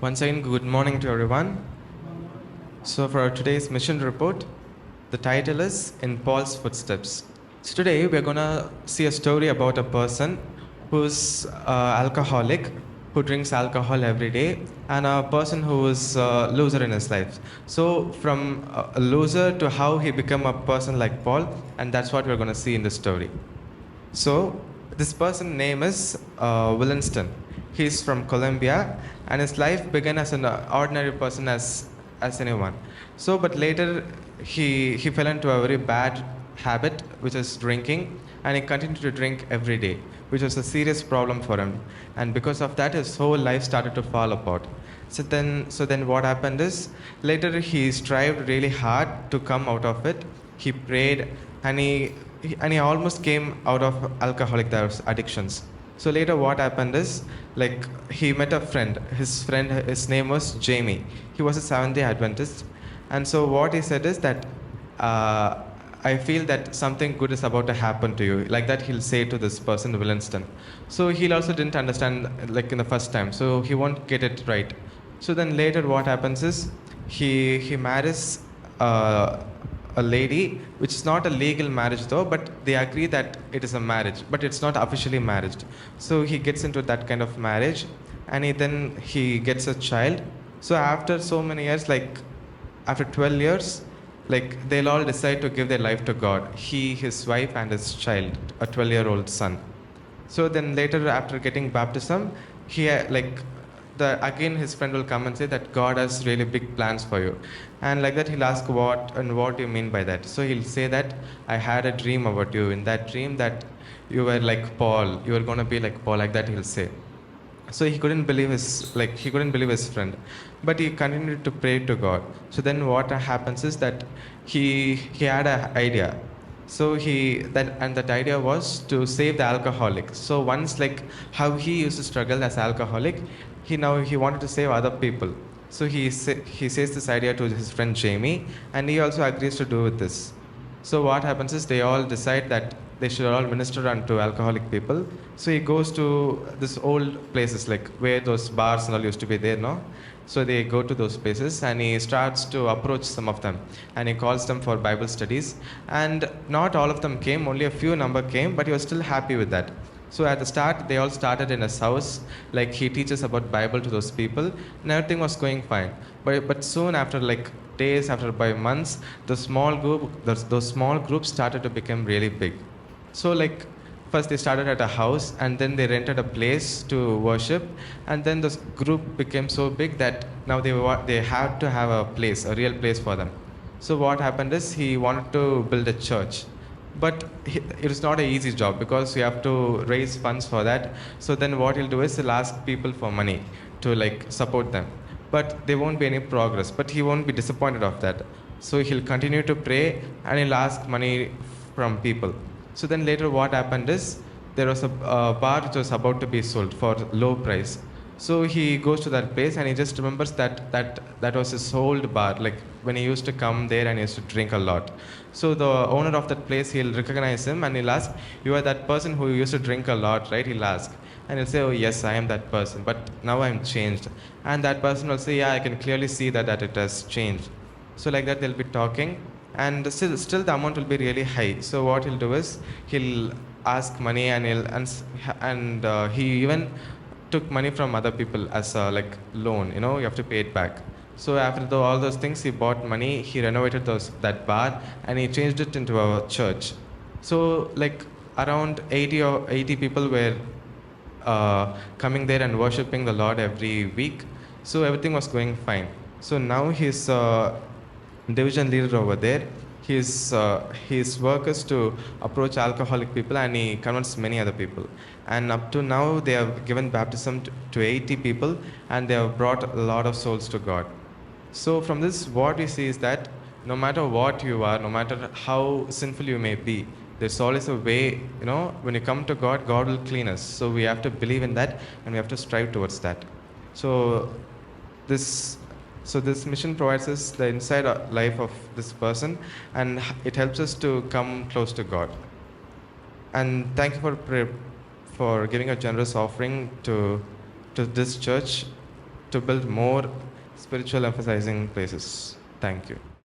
Once again, good morning to everyone. So, for today's mission report, the title is In Paul's Footsteps. So, today we're going to see a story about a person who's alcoholic, who drinks alcohol every day, and a person who is a loser in his life. So, from a loser to how he became a person like Paul, and that's what we're going to see in the story. So, this person's name is Willinston. He's from Colombia, and his life began as an ordinary person as anyone. So, but later he fell into a very bad habit, which is drinking, and he continued to drink every day, which was a serious problem for him. And because of that, his whole life started to fall apart. So then what happened is later he strived really hard to come out of it. He prayed, and he almost came out of alcoholic addictions. So later what happened is, like, he met a friend. His name was Jamie. He was a Seventh-day Adventist. And so what he said is that, I feel that something good is about to happen to you. Like that he'll say to this person, Willinston. So he also didn't understand, like, in the first time. So he won't get it right. So then later what happens is, he marries a lady, which is not a legal marriage though, but they agree that it is a marriage, but it's not officially married. So he gets into that kind of marriage, and he gets a child. So after so many years, like after 12 years, like they'll all decide to give their life to God. He, his wife, and his child, a 12-year-old son. So then later, after getting baptism, again his friend will come and say that God has really big plans for you. And like that he'll ask what do you mean by that. So he'll say that I had a dream about you. In that dream that you were like Paul, you were going to be like Paul, like that he'll say. So he couldn't believe his friend, but he continued to pray to God. So then what happens is that he had an idea. So that idea was to save the alcoholic. So once, like how he used to struggle as alcoholic, he wanted to save other people. So he says this idea to his friend Jamie, and he also agrees to do with this. So what happens is they all decide that they should all minister unto alcoholic people. So he goes to this old places, like where those bars and all used to be there, no? So they go to those places, and he starts to approach some of them, and he calls them for Bible studies. And not all of them came, only a few number came, but he was still happy with that. So at the start, they all started in his house, like he teaches about Bible to those people, and everything was going fine. But soon after, like days, after by months, those small groups started to become really big. So like first they started at a house, and then they rented a place to worship, and then this group became so big that now they had to have a real place for them. So what happened is he wanted to build a church. But it is not an easy job, because you have to raise funds for that. So then what he'll do is he'll ask people for money to like support them. But there won't be any progress. But he won't be disappointed of that. So he'll continue to pray, and he'll ask money from people. So then later what happened is there was a bar which was about to be sold for low price. So he goes to that place, and he just remembers that was his old bar, like when he used to come there and he used to drink a lot. So the owner of that place, he'll recognize him, and he'll ask, you are that person who used to drink a lot, right? He'll ask. And he'll say, oh yes, I am that person, but now I'm changed. And that person will say, yeah, I can clearly see that it has changed. So like that they'll be talking, and still the amount will be really high. So what he'll do is he'll ask money, and he even took money from other people as a like loan. You have to pay it back. So after all those things, he bought money, he renovated that bar, and he changed it into a church. So like around 80 people were coming there and worshipping the Lord every week. So everything was going fine. So now he's division leader over there. His work is to approach alcoholic people, and he converts many other people. And up to now, they have given baptism to 80 people, and they have brought a lot of souls to God. So from this, what we see is that no matter what you are, no matter how sinful you may be, there's always a way, when you come to God, God will clean us. So we have to believe in that, and we have to strive towards that. So this mission provides us the inside life of this person, and it helps us to come close to God. And thank you for giving a generous offering to this church to build more spiritual emphasizing places. Thank you.